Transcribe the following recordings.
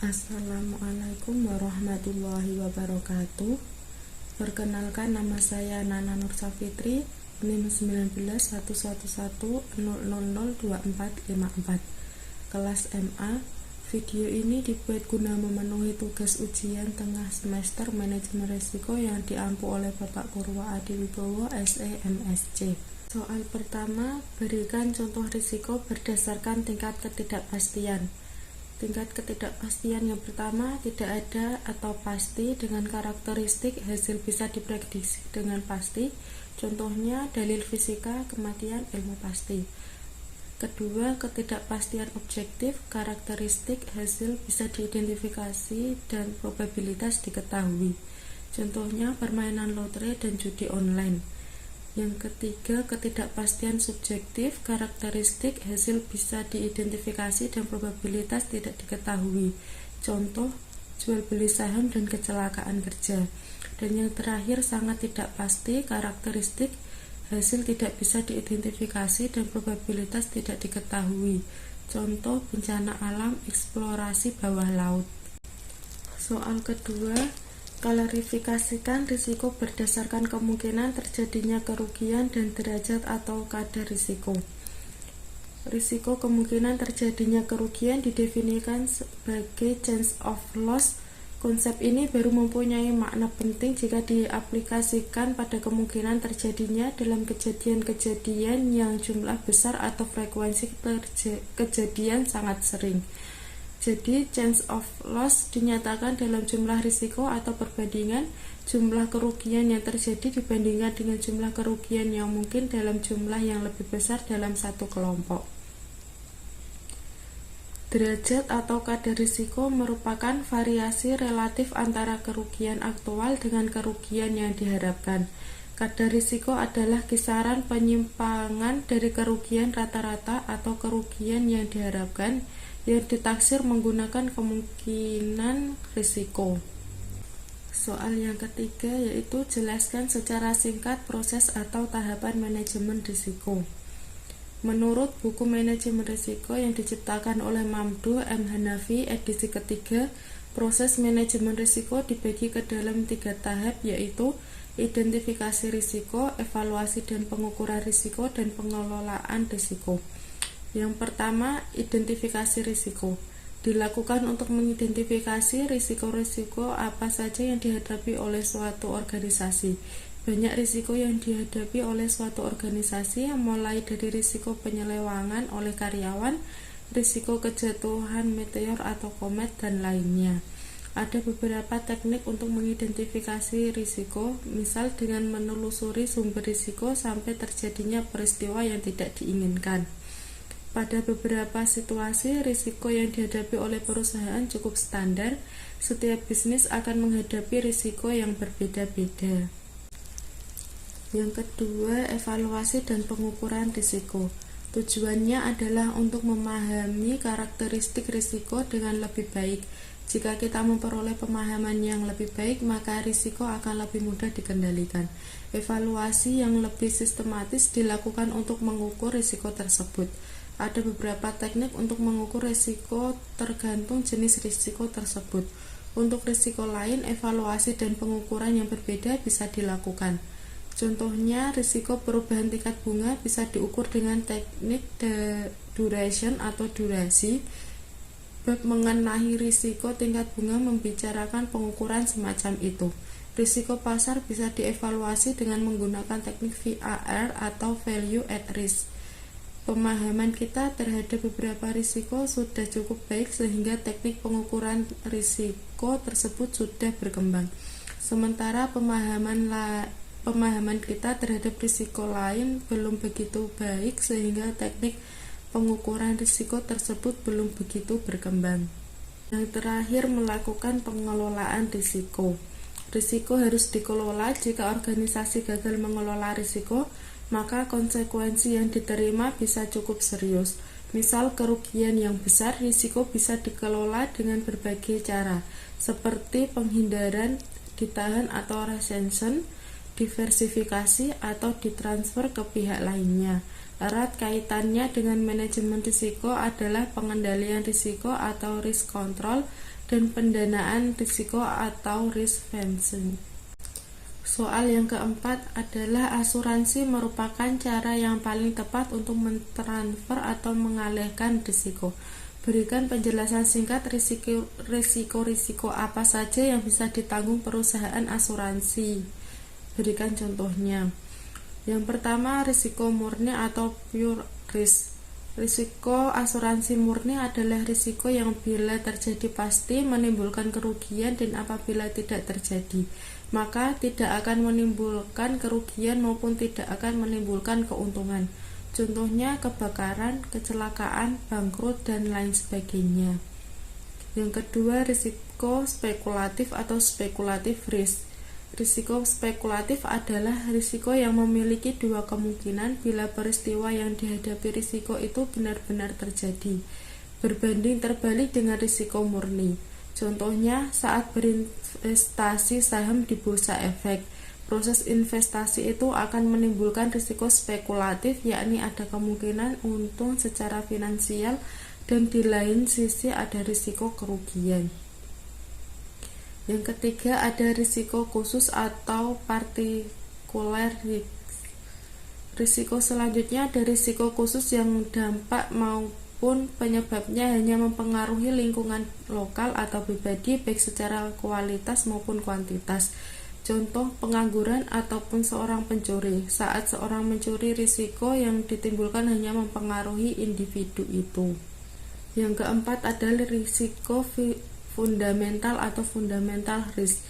Assalamualaikum warahmatullahi wabarakatuh. Perkenalkan, nama saya Nana Nur Safitri, NIM 19111100002454, kelas MA. Video ini dibuat guna memenuhi tugas ujian tengah semester manajemen risiko yang diampu oleh Bapak Purwa Adi Wibowo, SE MSc. Soal pertama, berikan contoh risiko berdasarkan tingkat ketidakpastian. Tingkat ketidakpastian yang pertama, tidak ada atau pasti dengan karakteristik hasil bisa diprediksi dengan pasti. Contohnya dalil fisika, kematian, ilmu pasti. Kedua, ketidakpastian objektif, karakteristik hasil bisa diidentifikasi dan probabilitas diketahui. Contohnya permainan lotre dan judi online. Yang ketiga, ketidakpastian subjektif, karakteristik hasil bisa diidentifikasi dan probabilitas tidak diketahui. Contoh, jual beli saham dan kecelakaan kerja. Dan yang terakhir, sangat tidak pasti, karakteristik hasil tidak bisa diidentifikasi dan probabilitas tidak diketahui. Contoh, bencana alam, eksplorasi bawah laut. Soal kedua, klarifikasikan risiko berdasarkan kemungkinan terjadinya kerugian dan derajat atau kadar risiko. Risiko kemungkinan terjadinya kerugian didefinisikan sebagai chance of loss. Konsep ini baru mempunyai makna penting jika diaplikasikan pada kemungkinan terjadinya dalam kejadian-kejadian yang jumlah besar atau frekuensi kejadian sangat sering. Jadi, chance of loss dinyatakan dalam jumlah risiko atau perbandingan jumlah kerugian yang terjadi dibandingkan dengan jumlah kerugian yang mungkin dalam jumlah yang lebih besar dalam satu kelompok. Derajat atau kadar risiko merupakan variasi relatif antara kerugian aktual dengan kerugian yang diharapkan. Kadar risiko adalah kisaran penyimpangan dari kerugian rata-rata atau kerugian yang diharapkan yang ditaksir menggunakan kemungkinan risiko. Soal yang ketiga yaitu jelaskan secara singkat proses atau tahapan manajemen risiko. Menurut buku manajemen risiko yang diciptakan oleh Mamdouh M. Hanafi edisi ketiga, proses manajemen risiko dibagi ke dalam 3 tahap, yaitu identifikasi risiko, evaluasi dan pengukuran risiko, dan pengelolaan risiko. Yang pertama, identifikasi risiko. Dilakukan untuk mengidentifikasi risiko-risiko apa saja yang dihadapi oleh suatu organisasi. Banyak risiko yang dihadapi oleh suatu organisasi, mulai dari risiko penyelewangan oleh karyawan, risiko kejatuhan meteor atau komet, dan lainnya. Ada beberapa teknik untuk mengidentifikasi risiko, misal dengan menelusuri sumber risiko sampai terjadinya peristiwa yang tidak diinginkan. Pada beberapa situasi, risiko yang dihadapi oleh perusahaan cukup standar. Setiap bisnis akan menghadapi risiko yang berbeda-beda. Yang kedua, evaluasi dan pengukuran risiko. Tujuannya adalah untuk memahami karakteristik risiko dengan lebih baik. Jika kita memperoleh pemahaman yang lebih baik, maka risiko akan lebih mudah dikendalikan. Evaluasi yang lebih sistematis dilakukan untuk mengukur risiko tersebut. Ada beberapa teknik untuk mengukur risiko tergantung jenis risiko tersebut. Untuk risiko lain, evaluasi dan pengukuran yang berbeda bisa dilakukan. Contohnya, risiko perubahan tingkat bunga bisa diukur dengan teknik duration atau durasi. Bab mengenai risiko tingkat bunga membicarakan pengukuran semacam itu. Risiko pasar bisa dievaluasi dengan menggunakan teknik VAR atau value at risk. Pemahaman kita terhadap beberapa risiko sudah cukup baik sehingga teknik pengukuran risiko tersebut sudah berkembang. Sementara pemahaman kita terhadap risiko lain belum begitu baik sehingga teknik pengukuran risiko tersebut belum begitu berkembang. Yang terakhir, melakukan pengelolaan risiko. Risiko harus dikelola. Jika organisasi gagal mengelola risiko, maka konsekuensi yang diterima bisa cukup serius. Misal kerugian yang besar, risiko bisa dikelola dengan berbagai cara, seperti penghindaran, ditahan atau retention, diversifikasi, atau ditransfer ke pihak lainnya. Erat kaitannya dengan manajemen risiko adalah pengendalian risiko atau risk control dan pendanaan risiko atau risk fencing. Soal yang keempat adalah asuransi merupakan cara yang paling tepat untuk mentransfer atau mengalihkan risiko. Berikan penjelasan singkat risiko apa saja yang bisa ditanggung perusahaan asuransi. Berikan contohnya. Yang pertama, risiko murni atau pure risk. Risiko asuransi murni adalah risiko yang bila terjadi pasti menimbulkan kerugian dan apabila tidak terjadi, maka tidak akan menimbulkan kerugian maupun tidak akan menimbulkan keuntungan. Contohnya kebakaran, kecelakaan, bangkrut, dan lain sebagainya. Yang kedua, risiko spekulatif atau spekulatif risk. Risiko spekulatif adalah risiko yang memiliki dua kemungkinan bila peristiwa yang dihadapi risiko itu benar-benar terjadi, berbanding terbalik dengan risiko murni. Contohnya saat berinvestasi saham di bursa efek. Proses investasi itu akan menimbulkan risiko spekulatif, yakni ada kemungkinan untung secara finansial dan di lain sisi ada risiko kerugian. Yang ketiga, ada risiko khusus atau partikular risk. Risiko selanjutnya ada risiko khusus yang dampak maupun penyebabnya hanya mempengaruhi lingkungan lokal atau pribadi baik secara kualitas maupun kuantitas. Contoh pengangguran ataupun seorang pencuri. Saat seorang mencuri, risiko yang ditimbulkan hanya mempengaruhi individu itu. Yang keempat adalah risiko fundamental atau fundamental risk.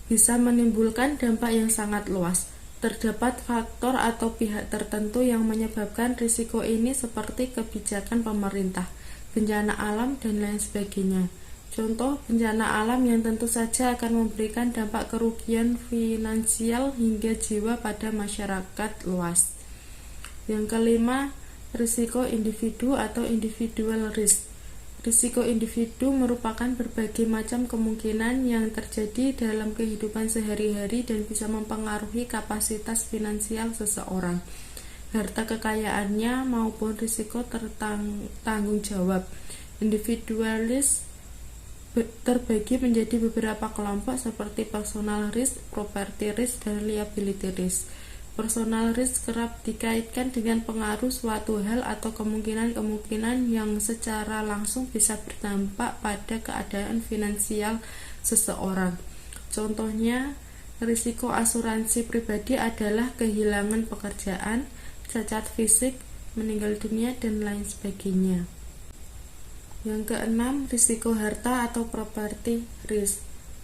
Bisa menimbulkan dampak yang sangat luas. Terdapat faktor atau pihak tertentu yang menyebabkan risiko ini seperti kebijakan pemerintah, bencana alam, dan lain sebagainya. Contoh bencana alam yang tentu saja akan memberikan dampak kerugian finansial hingga jiwa pada masyarakat luas. Yang kelima, risiko individu atau individual risk. Risiko individu merupakan berbagai macam kemungkinan yang terjadi dalam kehidupan sehari-hari dan bisa mempengaruhi kapasitas finansial seseorang, harta kekayaannya, maupun risiko tanggung jawab. Individualis terbagi menjadi beberapa kelompok seperti personal risk, property risk, dan liability risk. Personal risk kerap dikaitkan dengan pengaruh suatu hal atau kemungkinan-kemungkinan yang secara langsung bisa berdampak pada keadaan finansial seseorang. Contohnya, risiko asuransi pribadi adalah kehilangan pekerjaan, cacat fisik, meninggal dunia, dan lain sebagainya. Yang keenam, risiko harta atau property risk.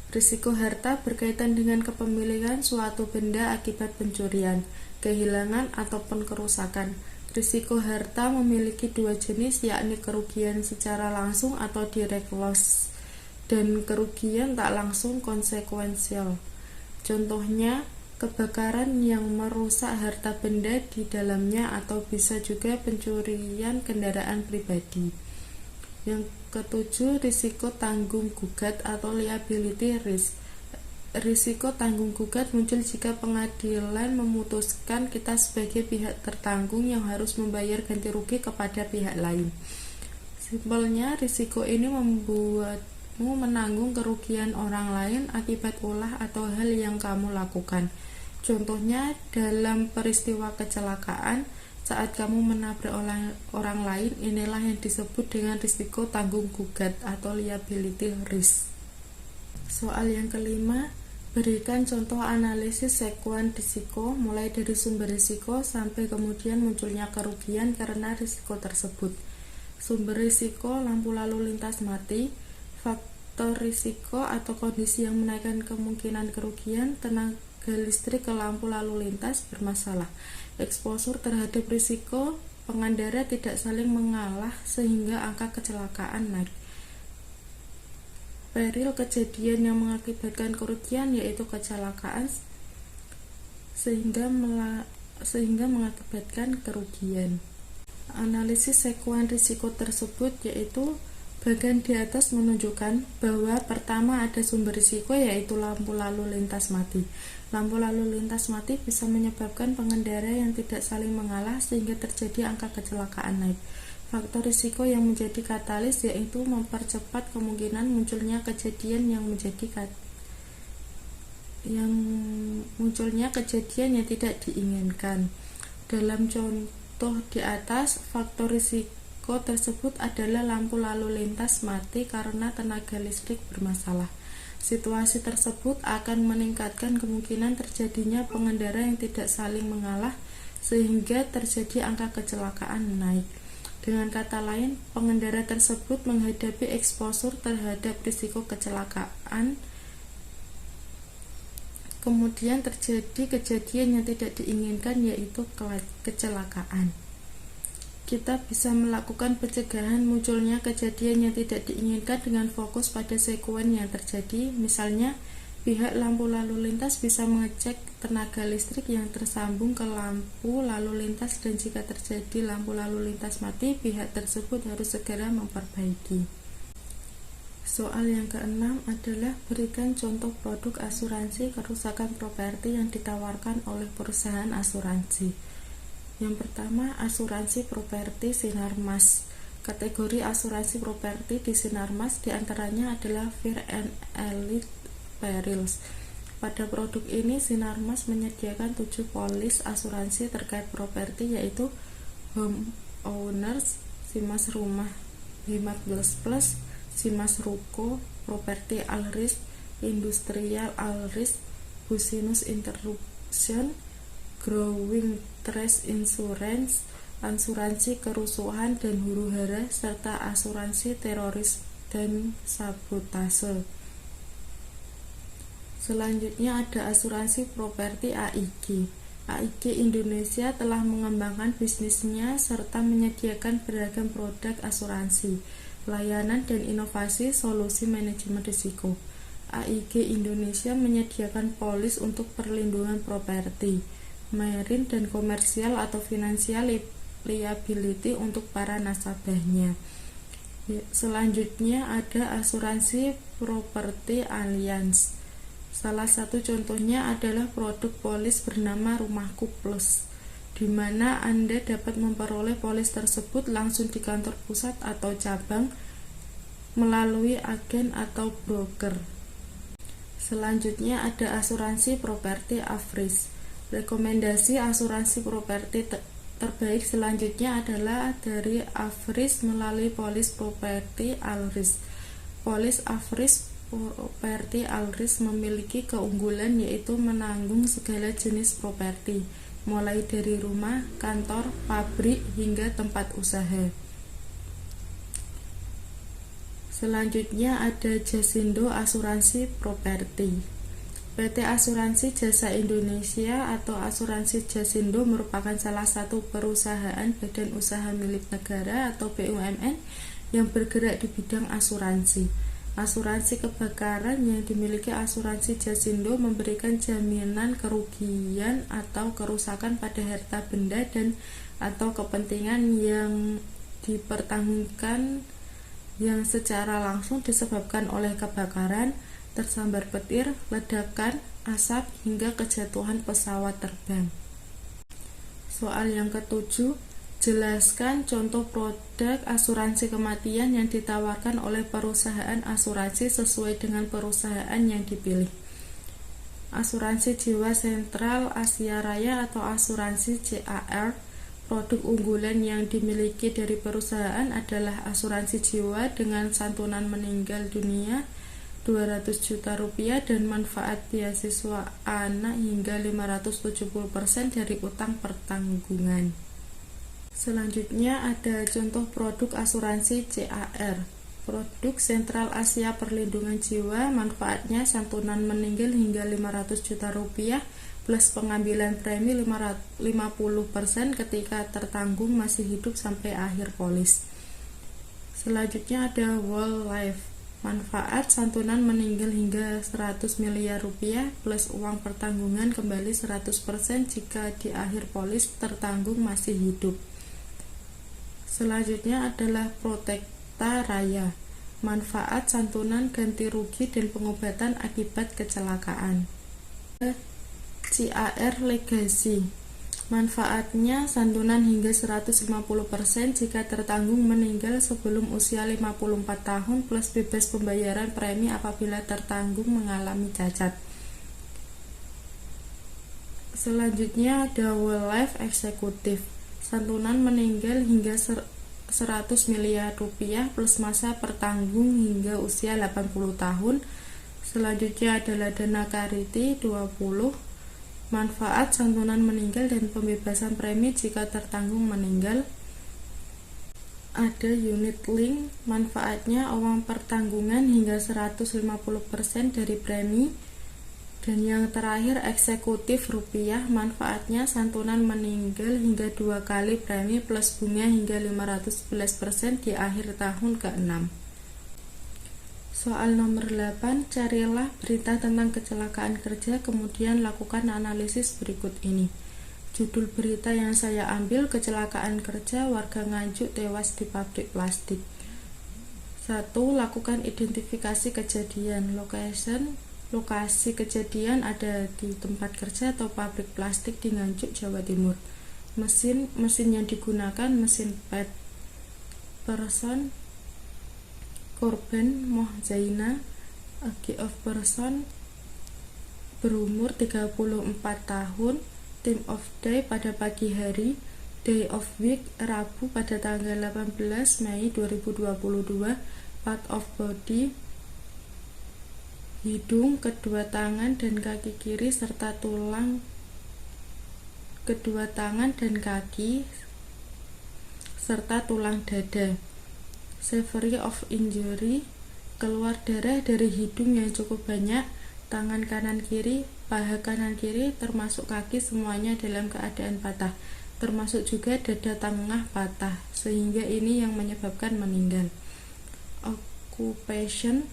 Risiko harta berkaitan dengan kepemilikan suatu benda akibat pencurian, kehilangan, ataupun kerusakan. Risiko harta memiliki dua jenis, yakni kerugian secara langsung atau direct loss dan kerugian tak langsung konsekuensial. Contohnya, kebakaran yang merusak harta benda di dalamnya atau bisa juga pencurian kendaraan pribadi. Yang ketujuh, risiko tanggung gugat atau liability risk. Risiko tanggung gugat muncul jika pengadilan memutuskan kita sebagai pihak tertanggung yang harus membayar ganti rugi kepada pihak lain. Simpelnya, risiko ini membuatmu menanggung kerugian orang lain akibat ulah atau hal yang kamu lakukan. Contohnya, dalam peristiwa kecelakaan, saat kamu menabrak orang lain, inilah yang disebut dengan risiko tanggung gugat atau liability risk. Soal yang kelima, berikan contoh analisis sekuen risiko mulai dari sumber risiko sampai kemudian munculnya kerugian karena risiko tersebut. Sumber risiko, lampu lalu lintas mati, faktor risiko atau kondisi yang menaikkan kemungkinan kerugian, tenaga listrik ke lampu lalu lintas bermasalah. Eksposur terhadap risiko, pengendara tidak saling mengalah sehingga angka kecelakaan naik. Peril kejadian yang mengakibatkan kerugian yaitu kecelakaan sehingga mengakibatkan kerugian. Analisis sekuen risiko tersebut yaitu Bagian di atas menunjukkan bahwa pertama ada sumber risiko, yaitu lampu lalu lintas mati. Lampu lalu lintas mati bisa menyebabkan pengendara yang tidak saling mengalah sehingga terjadi angka kecelakaan naik. Faktor risiko yang menjadi katalis yaitu mempercepat kemungkinan munculnya kejadian yang tidak diinginkan. Dalam contoh di atas, faktor risiko tersebut adalah lampu lalu lintas mati karena tenaga listrik bermasalah. Situasi tersebut akan meningkatkan kemungkinan terjadinya pengendara yang tidak saling mengalah sehingga terjadi angka kecelakaan naik. Dengan kata lain, pengendara tersebut menghadapi eksposur terhadap risiko kecelakaan. Kemudian terjadi kejadian yang tidak diinginkan, yaitu kecelakaan. Kita bisa melakukan pencegahan munculnya kejadian yang tidak diinginkan dengan fokus pada sekuen yang terjadi. Misalnya, pihak lampu lalu lintas bisa mengecek tenaga listrik yang tersambung ke lampu lalu lintas, dan jika terjadi lampu lalu lintas mati, pihak tersebut harus segera memperbaiki. Soal yang keenam adalah berikan contoh produk asuransi kerusakan properti yang ditawarkan oleh perusahaan asuransi. Yang pertama, asuransi properti Sinarmas. Kategori asuransi properti di Sinarmas diantaranya adalah Fire and Elite Perils. Pada produk ini, Sinarmas menyediakan 7 polis asuransi terkait properti, yaitu Home Owners, Simas Rumah, Hemat Plus, Simas Ruko, Property All Risk, Industrial All Risk, Business Interruption, Growing Trust Insurance, asuransi kerusuhan dan huru-hara, serta asuransi teroris dan sabotase. Selanjutnya ada asuransi properti AIG. AIG Indonesia telah mengembangkan bisnisnya serta menyediakan beragam produk asuransi, layanan dan inovasi solusi manajemen risiko. AIG Indonesia menyediakan polis untuk perlindungan properti, marine dan komersial atau financial liability untuk para nasabahnya. Selanjutnya ada asuransi Property Alliance. Salah satu contohnya adalah produk polis bernama Rumahku Plus, di mana Anda dapat memperoleh polis tersebut langsung di kantor pusat atau cabang melalui agen atau broker. Selanjutnya ada asuransi Property Avris. Rekomendasi asuransi properti terbaik selanjutnya adalah dari Avris melalui polis Property All Risk. Polis Avris Property All Risk memiliki keunggulan yaitu menanggung segala jenis properti, mulai dari rumah, kantor, pabrik, hingga tempat usaha. Selanjutnya ada Jasindo Asuransi Properti. PT Asuransi Jasa Indonesia atau Asuransi Jasindo merupakan salah satu perusahaan badan usaha milik negara atau BUMN yang bergerak di bidang asuransi. Asuransi kebakaran yang dimiliki Asuransi Jasindo memberikan jaminan kerugian atau kerusakan pada harta benda dan atau kepentingan yang dipertanggungjawabkan yang secara langsung disebabkan oleh kebakaran, tersambar petir, ledakan, asap, hingga kejatuhan pesawat terbang. Soal yang ketujuh, jelaskan contoh produk asuransi kematian yang ditawarkan oleh perusahaan asuransi sesuai dengan perusahaan yang dipilih. Asuransi Jiwa Sentral Asia Raya atau asuransi JAR. Produk unggulan yang dimiliki dari perusahaan adalah asuransi jiwa dengan santunan meninggal dunia 200 juta rupiah dan manfaat beasiswa anak hingga 570% dari utang pertanggungan. Selanjutnya ada contoh produk asuransi CAR. Produk Sentral Asia Perlindungan Jiwa, manfaatnya santunan meninggal hingga 500 juta rupiah plus pengambilan premi 50% ketika tertanggung masih hidup sampai akhir polis. Selanjutnya ada Whole Life. Manfaat santunan meninggal hingga 100 miliar rupiah plus uang pertanggungan kembali 100% jika di akhir polis tertanggung masih hidup. Selanjutnya adalah Protecta Raya. manfaat, santunan, ganti rugi, dan pengobatan akibat kecelakaan. CAR Legasi. Manfaatnya santunan hingga 150% jika tertanggung meninggal sebelum usia 54 tahun plus bebas pembayaran premi apabila tertanggung mengalami cacat. Selanjutnya ada Whole Life Eksekutif. Santunan meninggal hingga 100 miliar rupiah plus masa pertanggung hingga usia 80 tahun. Selanjutnya adalah dana kariti 20. Manfaat santunan meninggal dan pembebasan premi jika tertanggung meninggal. Ada unit link, manfaatnya uang pertanggungan hingga 150% dari premi. Dan yang terakhir eksekutif rupiah, manfaatnya santunan meninggal hingga 2 kali premi plus bunga hingga 511% di akhir tahun ke-6. Soal nomor 8, carilah berita tentang kecelakaan kerja, kemudian lakukan analisis berikut ini. Judul berita yang saya ambil, kecelakaan kerja, warga Nganjuk tewas di pabrik plastik. 1. Lakukan identifikasi kejadian. Lokasi kejadian ada di tempat kerja atau pabrik plastik di Nganjuk, Jawa Timur. Mesin yang digunakan mesin PET. Person, korban Moh Zaina, age of person, berumur 34 tahun. Time of day pada pagi hari. Day of week Rabu pada tanggal 18 Mei 2022. Part of body hidung, kedua tangan dan kaki kiri serta tulang kedua tangan dan kaki serta tulang dada. Severity of injury, keluar darah dari hidung yang cukup banyak, tangan kanan kiri, paha kanan kiri termasuk kaki semuanya dalam keadaan patah, termasuk juga dada tengah patah, sehingga ini yang menyebabkan meninggal. Occupation,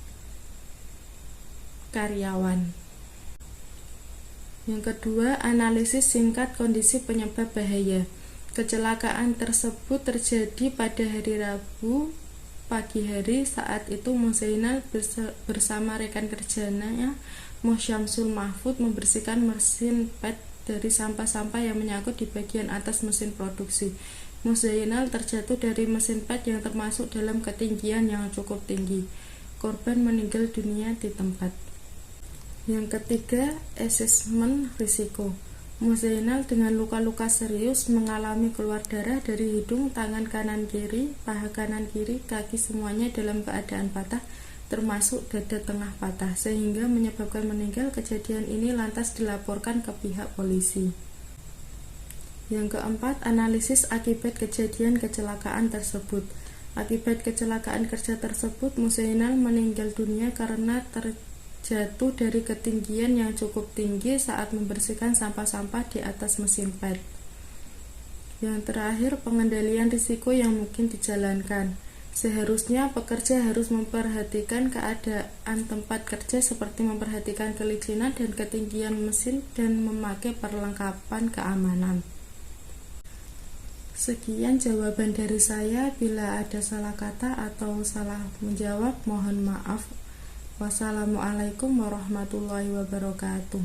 karyawan. Yang kedua, analisis singkat kondisi penyebab bahaya. Kecelakaan tersebut terjadi pada hari Rabu pagi hari. Saat itu Moh Zainal bersama rekan kerjanya Moh Syamsul Mahfud membersihkan mesin PET dari sampah-sampah yang menyangkut di bagian atas mesin produksi. Moh Zainal terjatuh dari mesin PET yang termasuk dalam ketinggian yang cukup tinggi. Korban meninggal dunia di tempat. Yang ketiga, asesmen risiko. Moh Zainal dengan luka-luka serius mengalami keluar darah dari hidung, tangan kanan kiri, paha kanan kiri, kaki semuanya dalam keadaan patah, termasuk dada tengah patah, sehingga menyebabkan meninggal. Kejadian ini lantas dilaporkan ke pihak polisi. Yang keempat, analisis akibat kejadian kecelakaan tersebut. Akibat kecelakaan kerja tersebut, Moh Zainal meninggal dunia karena jatuh dari ketinggian yang cukup tinggi saat membersihkan sampah-sampah di atas mesin PET. Yang terakhir, pengendalian risiko yang mungkin dijalankan. Seharusnya pekerja harus memperhatikan keadaan tempat kerja seperti memperhatikan kelicinan dan ketinggian mesin dan memakai perlengkapan keamanan. Sekian jawaban dari saya. Bila ada salah kata atau salah menjawab, mohon maaf. Wassalamualaikum warahmatullahi wabarakatuh.